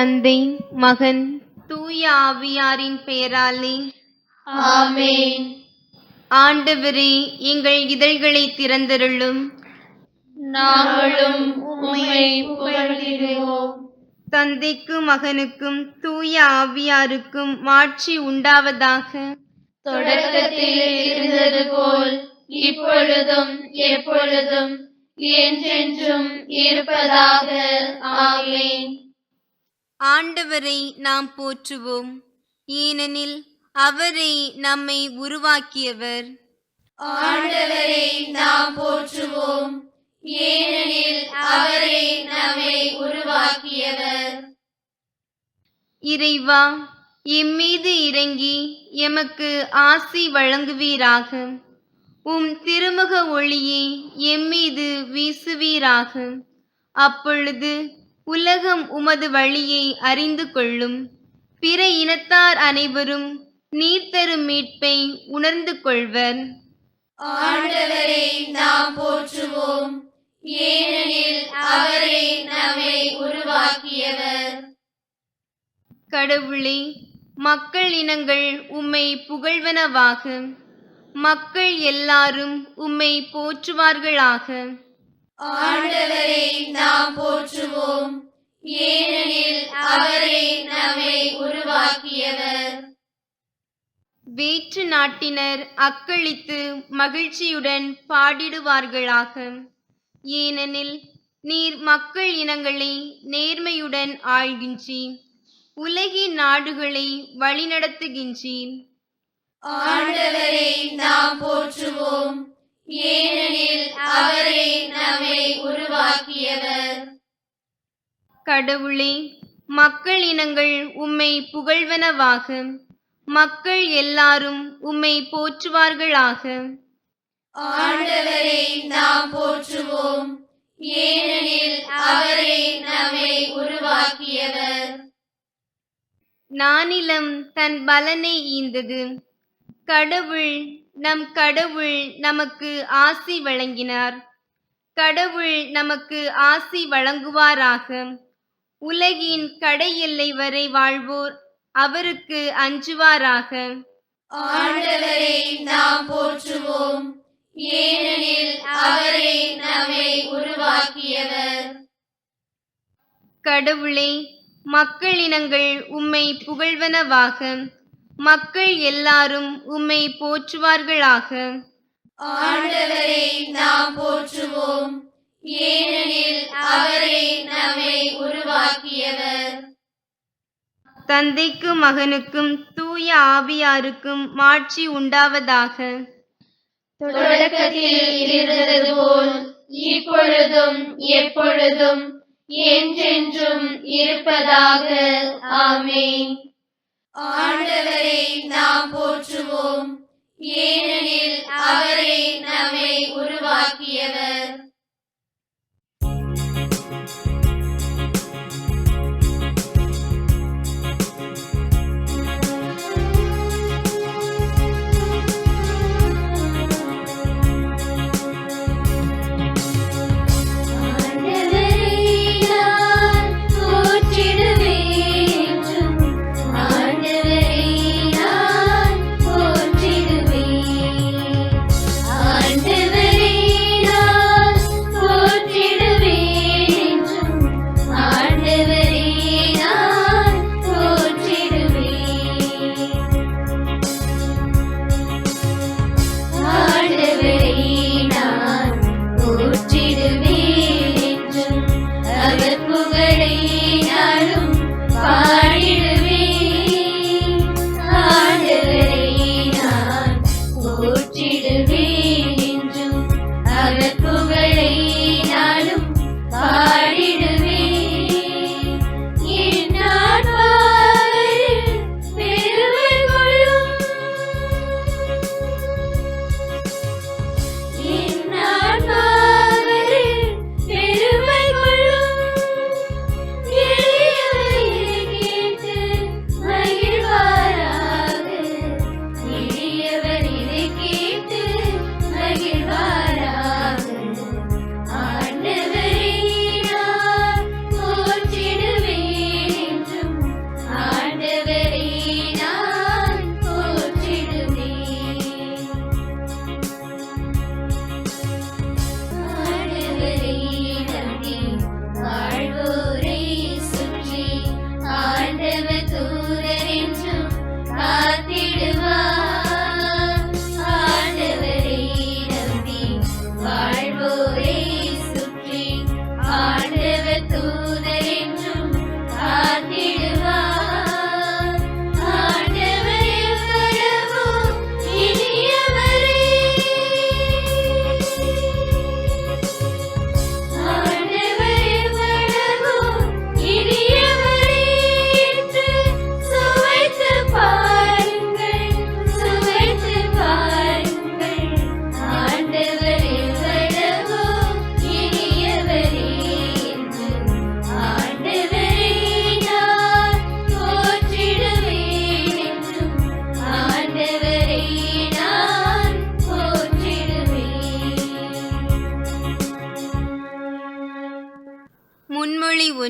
தந்தை, மகன், தூய ஆவியாரின் பெயராலே ஆமென். ஆண்டவரே, எங்கள் இதழ்களை திறந்தருளும். நாங்களும் உம்மை புகழ்ந்திடுவோம். தந்தைக்கும் மகனுக்கும் தூய ஆவியாருக்கும் மாட்சி உண்டாவதாக. தொடக்கத்தில் இருந்தது போல் இப்பொழுதும் எப்பொழுதும் என்றென்றும் இருப்பதாக. ஆமென். ஆண்டவரை நாம் போற்றுவோம், ஏனெனில் அவரே நம்மை உருவாக்கியவர். ஆண்டவரை நாம் போற்றுவோம், ஏனெனில் அவரே நம்மை உருவாக்கியவர். இறைவா, எம்மீது இறங்கி எமக்கு ஆசி வழங்குவீராக. உம் திருமுக ஒளியை எம்மீது வீசுவீராக. அப்பொழுது உலகம் உமது வழியை அறிந்து கொள்ளும். பிற இனத்தார் அனைவரும் நீர் தரும் மீட்பை உணர்ந்து கொள்வர். ஆண்டவரை நாம் போற்றுவோம், ஏனெனில் அவரே நம்மை உருவாக்கியவர். கடவுளே, மக்கள் இனங்கள் உம்மை புகழ்வனவாக. மக்கள் எல்லாரும் உம்மை போற்றுவார்களாக. ஆண்டவரை நாம் போற்றுவோம், ஏனெனில் அவரே நம்மை உருவாக்கியவர். வேற்று நாட்டினர் அக்களித்து மகிழ்ச்சியுடன் பாடிடுவார்களாக. ஏனெனில் நீர் மக்கள் இனங்களை நேர்மையுடன் ஆள்கின்றீர், உலகின் நாடுகளை வழிநடத்துகின்றீர். ஆண்டவரை நாம் போற்றுவோம், ஏனெனில் அவரே நம்மை உருவாக்கியவர். கடவுளே, மக்கள் இனங்கள் உம்மை புகழ்வனவாக. மக்கள் எல்லாரும் உம்மை போற்றுவார்களாக. ஆண்டவரை நாம் போற்றுவோம், ஏனெனில் அவரே நம்மை உருவாக்கியவர். நானிலம் தன் பலனை ஈந்தது. கடவுள் நமக்கு ஆசி வழங்கினார். கடவுள் நமக்கு ஆசி வழங்குவாராக. உலகின் கடை எல்லை வரை வாழ்வோர் அவருக்கு அஞ்சுவாராக. ஆண்டவரை நாம் போற்றுவோம், ஏனெனில் அவரே நம்மை உருவாக்கியவர். கடவுளே, மக்கள் இனங்கள் உம்மை புகழ்வனவாக. மக்கள் எல்லாரும் உம்மை போற்றுவார்களாக. ஆண்டவரை நாம் போற்றுவோம், ஏனெனில் அவரே நம்மை உருவாக்கியவர். தந்தைக்கும் மகனுக்கும் தூய ஆவியாருக்கும் மாட்சி உண்டாவதாக. தொடக்கத்தில் இருந்தது போல் இப்பொழுதும் எப்பொழுதும் என்றென்றும் இருப்பதாக. ஆமென். ஆண்டவரை நாம் போற்றுவோம், ஏனெனில் அவரே நம்மை உருவாக்கியவர். ஆண்டவரை நான் போற்றிடுவேன்.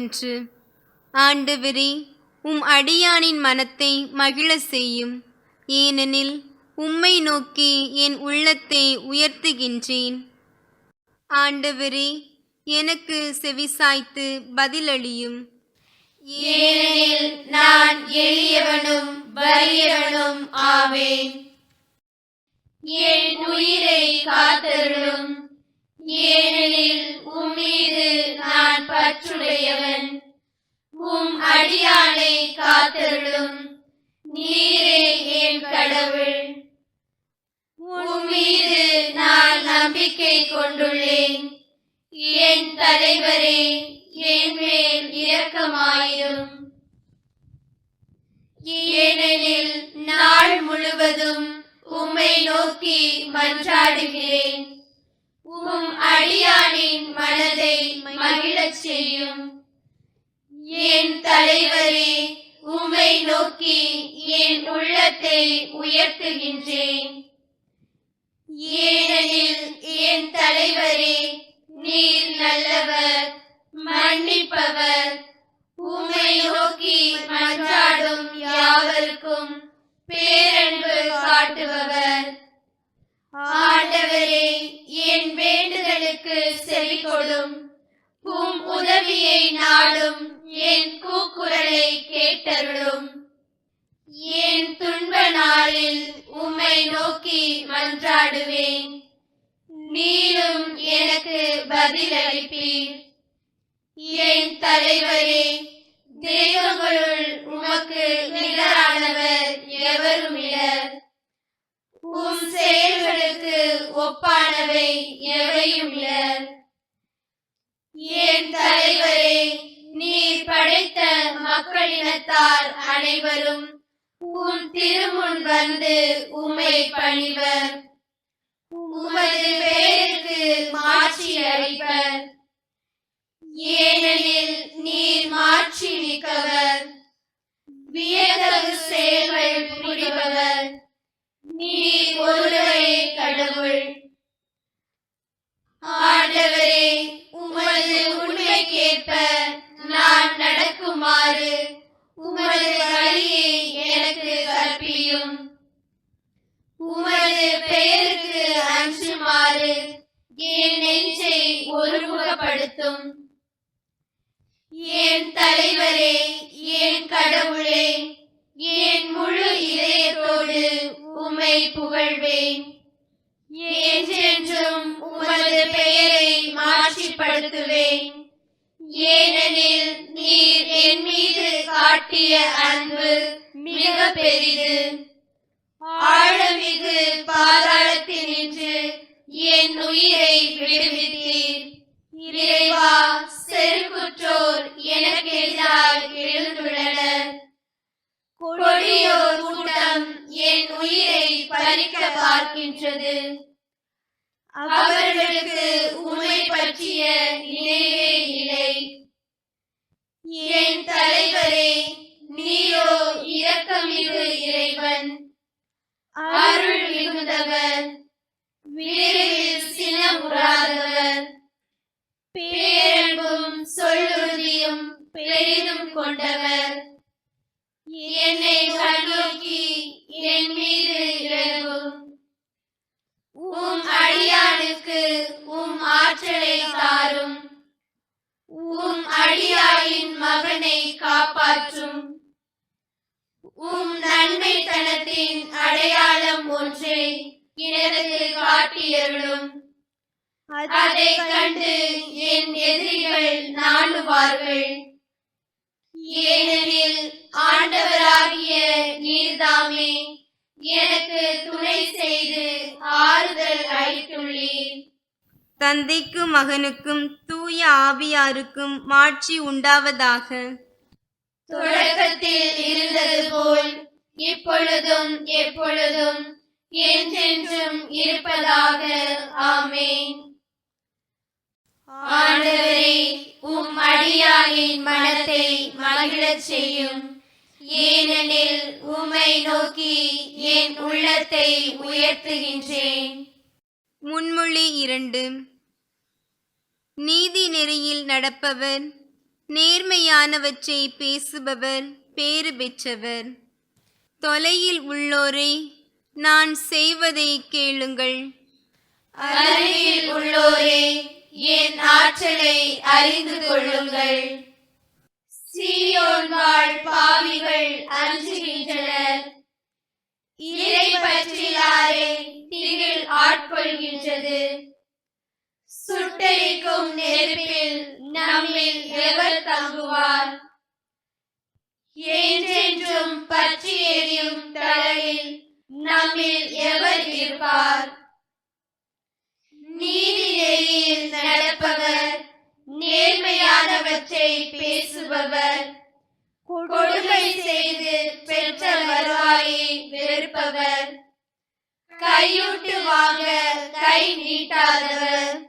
அன்று. ஆண்டவரே, உம் அடியானின் மனத்தை மகிழச் செய்யும். ஏனெனில் உம்மை நோக்கி என் உள்ளத்தை உயர்த்துகின்றேன். ஆண்டவரே, எனக்கு செவிசாய்த்து பதிலளியும். ஏனெனில் நான் எளியவனும் வறியவனும் ஆவேன். என் உயிரை காத்தருளும். ஏனெனில் உம்மீது நான் பற்றுடையவன். உம் அடியானை காத்தருளும். நீரே என் கடவுள். உம்மீது நான் நம்பிக்கை கொண்டுள்ளேன். என் தலைவரே, என் மேல் இரக்கமாயிரும். ஏனெனில் நாள் முழுவதும் உம்மை நோக்கி மன்றாடுகிறேன். உம் அடியானின் மனதை மகிழச் செய்யும். என் தலைவரே, உம்மை நோக்கி என் உள்ளத்தை உயர்த்துகின்றேன். ஏனெனில் என் தலைவரே, நீர் நல்லவர், மன்னிப்பவர். உம்மை நோக்கி மன்றாடும் யாவருக்கும் பேரன்பு காட்டுபவர். ஆண்டவரே, என் வேண்டுதலுக்கு செவிகொடும். உம் உதவியை நாடும் என் கூக்குரலை கேட்டருளும். என் துன்ப நாளில் உம்மை நோக்கி மன்றாடுவேன். நீரும் எனக்கு பதிலளிப்பீர். என் தலைவரே, தெய்வங்களுள் உமக்கு நிகரானவர் எவருமிலர். உம் செயல்களுக்கு ஒப்பானவை எவையுமிலர். என் தலைவரே, நீர் படைத்த மக்களினத்தார் அனைவரும் உம் திருமுன் வந்து உம்மை பணிவர். உமது பெயருக்கு மாட்சி அளிப்பர். ஏனெனில் நீர் மாட்சி மிக்கவர், வியத்தகு செயல்கள் புரிபவர். நீர் ஒருவரே கடவுள். ஆண்டவரே, உமது உண்மைக்கேற்ப நான் நடக்குமாறு உமது வழியை எனக்கு கற்பியும். உமது பெயருக்கு அஞ்சுமாறு என் நெஞ்சை ஒருமுகப்படுத்தும். என் தலைவரே, என் கடவுளே, என் முழு இதயத்தோடு உம்மை புகழ்வேன். என்றென்றும் உமது பெயரை மாட்சிப்படுத்துவேன். ஏனெனில் நீர் என் மீது காட்டிய அன்பு மிக பெரிது. ஆழமிகு பாதாளத்தினின்று என் உயிரை விடுவித்தீர். இறைவா, செருக்குற்றோர் எனக்கு எதிராக எழுந்துள்ளனர். கொடியோர் கூட்டம் என் உயிரை பறிக்க பார்க்கின்றது. அவர்களுக்கு உம்மை பற்றிய நினைவே இல்லை. என் தலைவரே, நீரோ இரக்கமிகு இறைவன், அருள் மிகுந்தவர், விரைவில் சினமுறாதவர், பேரன்பும் சொல்லுறுதியும் பெரிதும் கொண்டவர். என்னை கண்ணோக்கி என் மீது இறங்கும். உம் அடியானுக்கு உம் ஆற்றலை தாரும். உம் அடியாளின் மகனை காப்பாற்றும். உம் நன்மைத்தனத்தின் அடையாளம் ஒன்றை எனக்கு காட்டியருளும். அதை கண்டு என் எதிரிகள் நாணுவார்கள். ஏனெனில் ஆண்டவராகிய நீர்தாமே எனக்கு துணை செய்து ஆறுதல் அளித்துள்ளீர். தந்தைக்கும் மகனுக்கும் தூய ஆவியாருக்கும் மாட்சி உண்டாவதாக. தொடக்கத்தில் இருந்தது போல் இப்பொழுதும் எப்பொழுதும் என்றென்றும் இருப்பதாக. ஆமென். ஆண்டவரே, உம் அடியாளின் மனத்தை மகிழச் செய்யும். ஏனெனில் உம்மை நோக்கி என் உள்ளத்தை உயர்த்துகின்றேன். முன்மொழி 2. நீதி நெறியில் நடப்பவர் நேர்மையானவற்றை பேசுபவர் பேறு பெற்றவர். தொலையில் உள்ளோரே, நான் செய்வதை கேளுங்கள். அருகில் உள்ளோரே, என் ஆற்றலை அறிந்து கொள்ளுங்கள். சீயோன் வாழ் பாவிகள் அஞ்சுகின்றனர். இறை பற்றிலாரே திகில் ஆட்கொள்கின்றது. சுட்டெரிக்கும் நெருப்பில் நம்மில் எவர் தங்குவார்? என்றென்றும் பற்றி எரியும் தழலில் நம்மில் எவர் இருப்பார்? நீதி நெறியில் நடப்பவர், நேர்மையானவற்றை பேசுபவர், கொடுமை செய்து பெற்ற வருவாயை வெறுப்பவர், கையூட்டு வாங்க கை நீட்டாதவர்,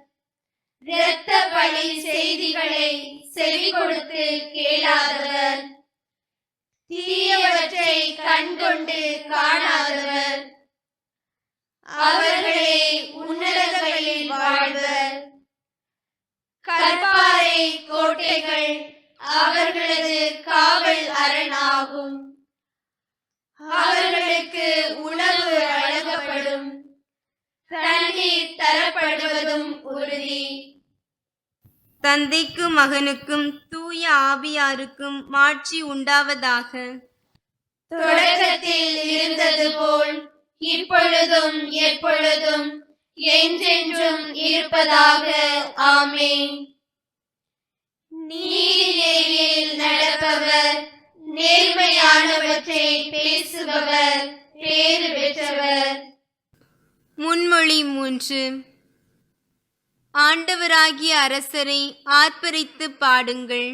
இரத்த பலி செய்திகளை செவி கொடுத்து கேளாதவர், தீயவற்றை கண்கொண்டு காணாதவர், அவர்களே உன்னதங்களில் வாழ்வர். கற்பாறை கோட்டைகள் அவர்களது காவல் அரணாகும். அவர்களுக்கு உணவு வழங்கப்படும், தண்ணீர் தரப்படுவதும் உறுதி. தந்தைக்கும் மகனுக்கும் தூய ஆவியாருக்கும் மாட்சி உண்டாவதாக. தொடக்கத்தில் இருந்தது போல் இப்பொழுதும் எப்பொழுதும் என்றென்றும் இருப்பதாக. ஆமென். நீதி நெறியில் நடப்பவர், நேர்மையானவற்றை பேசுபவர் பேறு பெற்றவர். முன்மொழி 3. ஆண்டவராகிய அரசரை ஆர்ப்பரித்து பாடுங்கள்.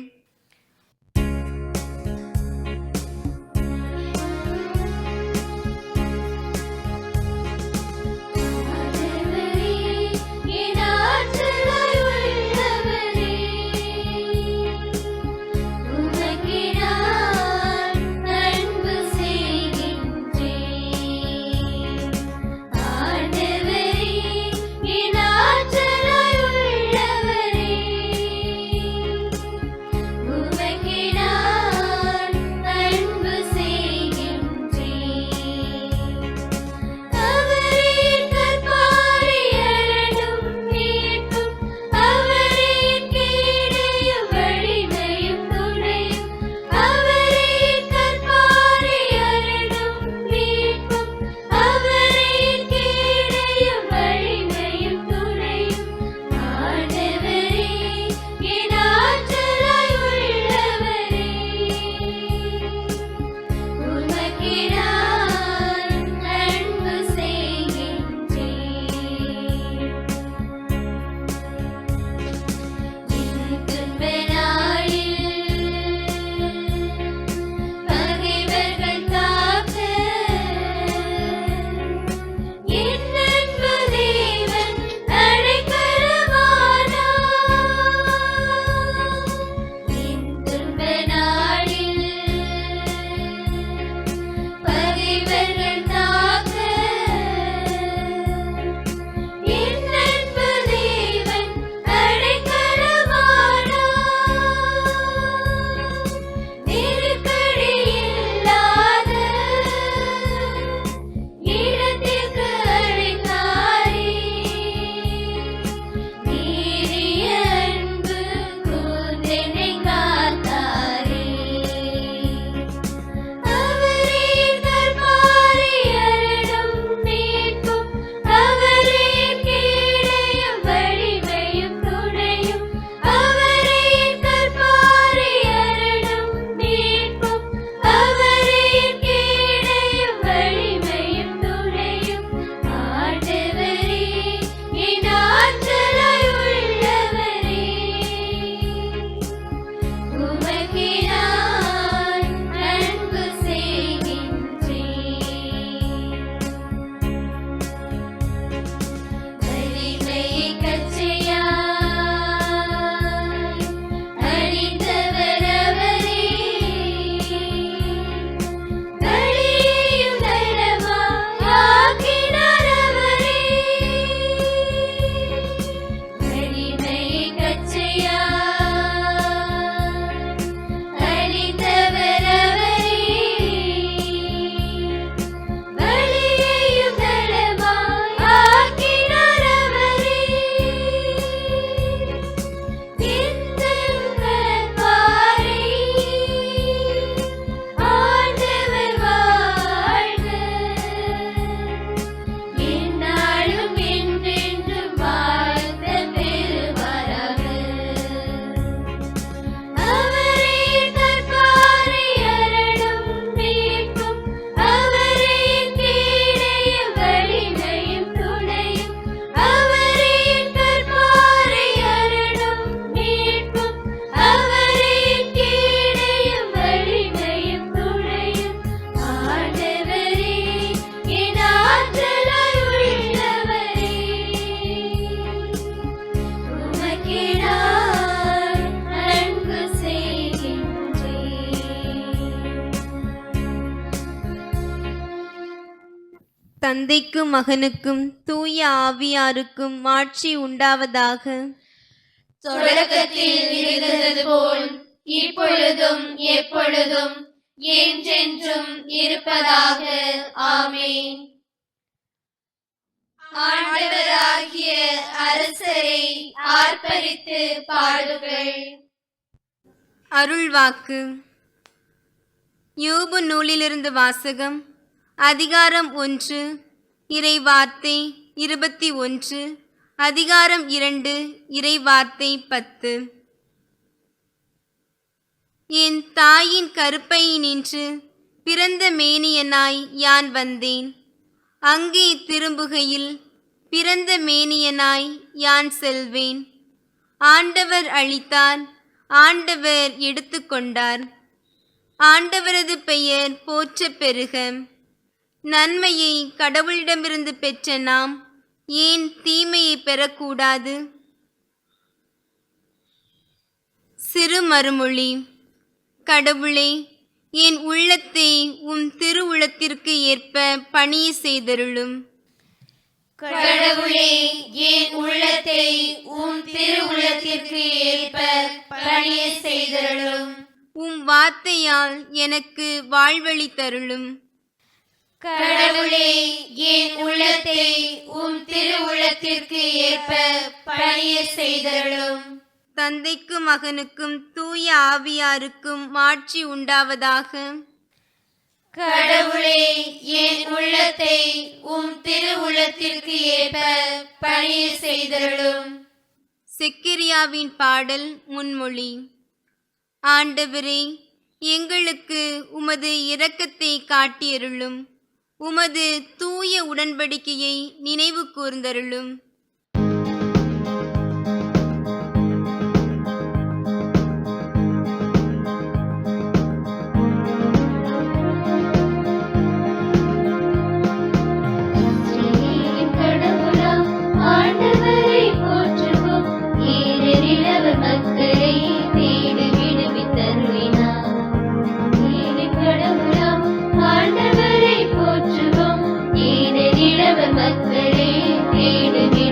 தந்தைக்கும் மகனுக்கும் தூய ஆவியாருக்கும் மாட்சி உண்டாவதாக. தொடக்கத்தில் இருந்தது போல் இப்பொழுதும் எப்பொழுதும் என்றென்றும் இருப்பதாக. ஆமென். ஆண்டவராகிய அரசரை ஆர்ப்பரித்து பாடுங்கள். அருள்வாக்கு. யோபு நூலிலிருந்து வாசகம். அதிகாரம் 1, இறைவார்த்தை 21, அதிகாரம் 2, இறைவார்த்தை 10. என் தாயின் கருப்பையினின்று பிறந்த மேனியனாய் யான் வந்தேன். அங்கே திரும்புகையில் பிறந்த மேனியனாய் யான் செல்வேன். ஆண்டவர் அளித்தார், ஆண்டவர் எடுத்துக்கொண்டார். ஆண்டவரது பெயர் போற்றப் பெறுக. நன்மையை கடவுளிடமிருந்து பெற்ற நாம் ஏன் தீமையை பெறக்கூடாது? சிறு மறுமொழி. கடவுளே, என் உள்ளத்தை உம் திருவுளத்திற்கு ஏற்ப பணிய செய்தருளும். கடவுளே, என் உள்ளத்தை உம் திருவுளத்திற்கு ஏற்ப பணிய செய்தருளும். உம் வார்த்தையால் எனக்கு வாழ்வளித்தருளும். கடவுளே, என் உள்ளத்தை உம் திருவுளத்திற்கு ஏற்ப பணிய செய்தருளும். தந்தைக்கும் மகனுக்கும் தூய ஆவியாருக்கும் மாட்சி உண்டாவதாக. கடவுளே, என் உள்ளத்தை உம் திருவுளத்திற்கு ஏற்ப பணிய செய்தருளும். செக்கரியாவின் பாடல் முன்மொழி. ஆண்டவரே, எங்களுக்கு உமது இரக்கத்தை காட்டியருளும். உமது தூய உடன்படிக்கையை நினைவு கூர்ந்தருளும். ஆண்டவரை போற்றுவோம், ஏனெனில் அவர் மக்களை தேடுகிறார்.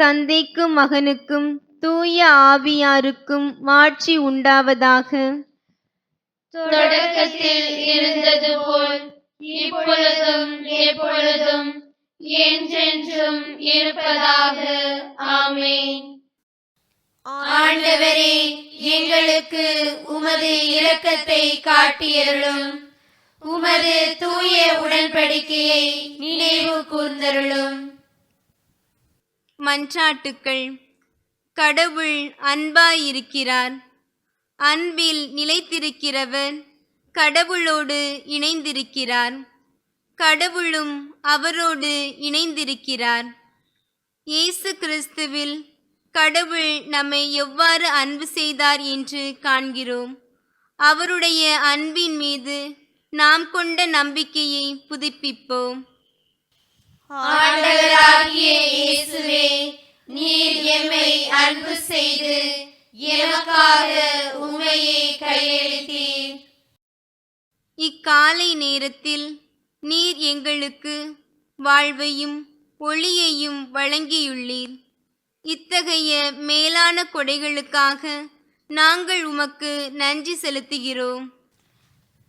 தந்தைக்கும் மகனுக்கும் தூய ஆவியாருக்கும் மாட்சி உண்டாவதாக. தொடக்கத்தில் இருந்தது போல் இப்பொழுதும் எப்பொழுதும் என்றென்றும் இருப்பதாக. ஆமென். ஆண்டவரே, எங்களுக்கு உமது இரக்கத்தை காட்டியருளும். உமது தூய உடன்படிக்கையை நினைவு கூர்ந்தருளும். மன்றாட்டுக்கள். கடவுள் அன்பாயிருக்கிறார். அன்பில் நிலைத்திருக்கிறவர் கடவுளோடு இணைந்திருக்கிறார். கடவுளும் அவரோடு இணைந்திருக்கிறார். இயேசு கிறிஸ்துவில் கடவுள் நம்மை எவ்வாறு அன்பு செய்தார் என்று காண்கிறோம். அவருடைய அன்பின் மீது நாம் கொண்ட நம்பிக்கையை புதுப்பிப்போம். ஆண்டவராகிய இயேசுவே, நீர் எம்மை அன்பு செய்து எமக்காக உம்மையே கையளித்தீர். இக்காலை நேரத்தில் நீர் எங்களுக்கு வாழ்வையும் ஒளியையும் வழங்கியுள்ளீர். இத்தகைய மேலான கொடைகளுக்காக நாங்கள் உமக்கு நன்றி செலுத்துகிறோம்.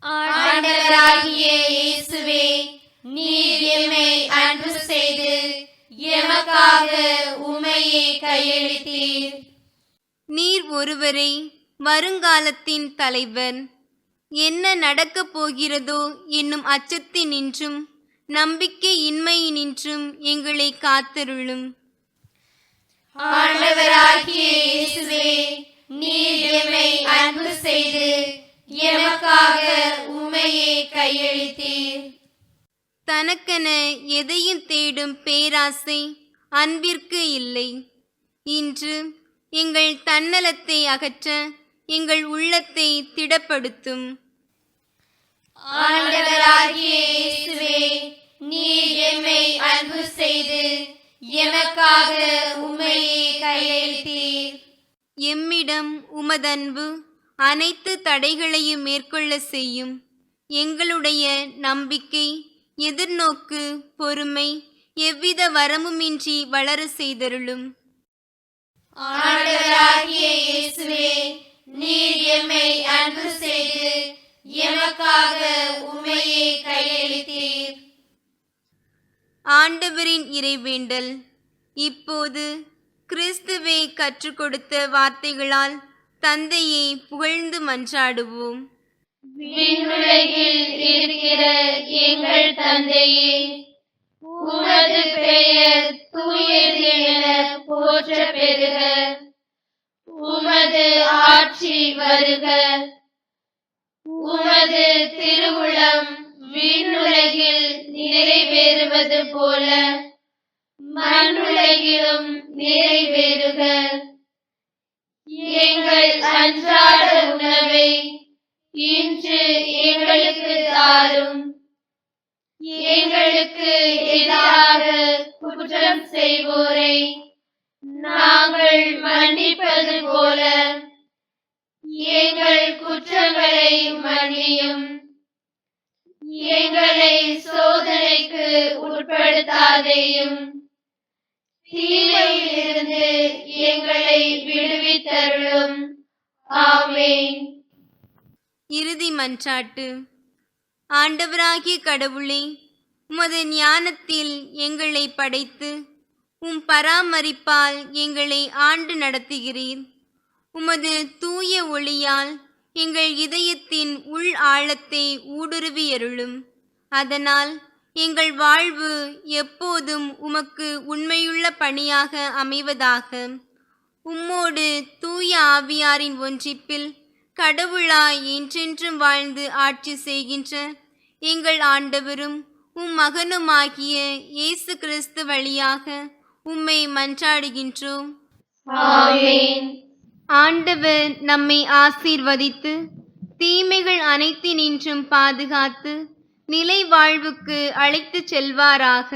ஆண்டவராகிய இயேசுவே, நீர் எம்மை அன்பு செய்து எமக்காக உம்மையே கையளித்தீர். நீர் ஒருவரை வருங்காலத்தின் தலைவர். என்ன நடக்கப் போகிறதோ என்னும் அச்சத்தினின்றும் நம்பிக்கை இன்மையினின்றும் எங்களை காத்தருளும். ஆண்டவராகிய இயேசுவே, நீர் எம்மை அன்பு செய்து எமக்காக உம்மையே கையளித்தீர். தனக்கென எதையும் தேடும் பேராசை அன்பிற்கு இல்லை. இன்று எங்கள் தன்னலத்தை அகற்ற எங்கள் உள்ளத்தை திடப்படுத்தும். ஆண்டவராகிய இயேசுவே, நீர் எம்மை அன்பு செய்து எமக்காக உம்மையே கையளித்தீர். எம்மிடம் உமதன்பு அனைத்து தடைகளையும் மேற்கொள்ள செய்யும். எங்களுடைய நம்பிக்கை, எதிர்நோக்கு, பொறுமை எவ்வித வரமுமின்றி வளர செய்தருளும். ஆண்டவராகிய இயேசுவே, நீர் எம்மை அன்பு செய்து எமக்காக உம்மையே கையளித்தீர். ஆண்டவரின் இறைவேண்டல். இப்போது கிறிஸ்துவே கற்றுக் கொடுத்த வார்த்தைகளால் தந்தையை புகழ்ந்து மன்றாடுவோம். விண்ணுலகில் இருக்கிற எங்கள் தந்தையே, உமது பெயர் தூயது என போற்ற பெறுக. உமது ஆட்சி வருக. உமது திருவுளம் விண்ணுலகில் நிறைவேறுவது போல மண்ணுலகிலும் நிறைவேறுக. எங்கள் அன்றாட உணவை இன்று எங்களுக்கு தாரும். எங்களுக்கு எதிராக குற்றம் செய்வோரை நாங்கள் மன்னிப்பது போல எங்கள் குற்றங்களை மன்னியும். எங்களை சோதனைக்கு உட்படுத்தாதேயும், தீமையிலிருந்து எங்களை விடுவித்தருளும். ஆமென். இறுதி மன்றாட்டு. ஆண்டவராகிய கடவுளே, உமது ஞானத்தில் எங்களை படைத்து உம் பராமரிப்பால் எங்களை ஆண்டு நடத்துகிறீர். உமது தூய ஒளியால் எங்கள் இதயத்தின் உள் ஆழத்தை ஊடுருவியருளும். அதனால் எங்கள் வாழ்வு எப்போதும் உமக்கு உண்மையுள்ள பணியாக அமைவதாக. உம்மோடு தூய ஆவியாரின் ஒன்றிப்பில் கடவுளாய் என்றென்றும் வாழ்ந்து ஆட்சி செய்கின்ற எங்கள் ஆண்டவரும் உம் மகனுமாகிய இயேசு கிறிஸ்து வழியாக உம்மை மன்றாடுகின்றோம். ஆமென். ஆண்டவர் நம்மை ஆசீர்வதித்து தீமைகள் அனைத்தினின்றும் பாதுகாத்து நிலை வாழ்வுக்கு அழைத்துச் செல்வாராக.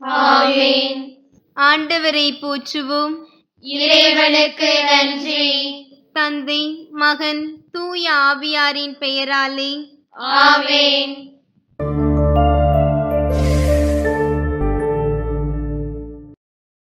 ஆமென். ஆண்டவரை போற்றுவோம். இறைவனுக்கு நன்றி. தந்தை, மகன், தூய ஆவியாரின் பெயராலே ஆமென்.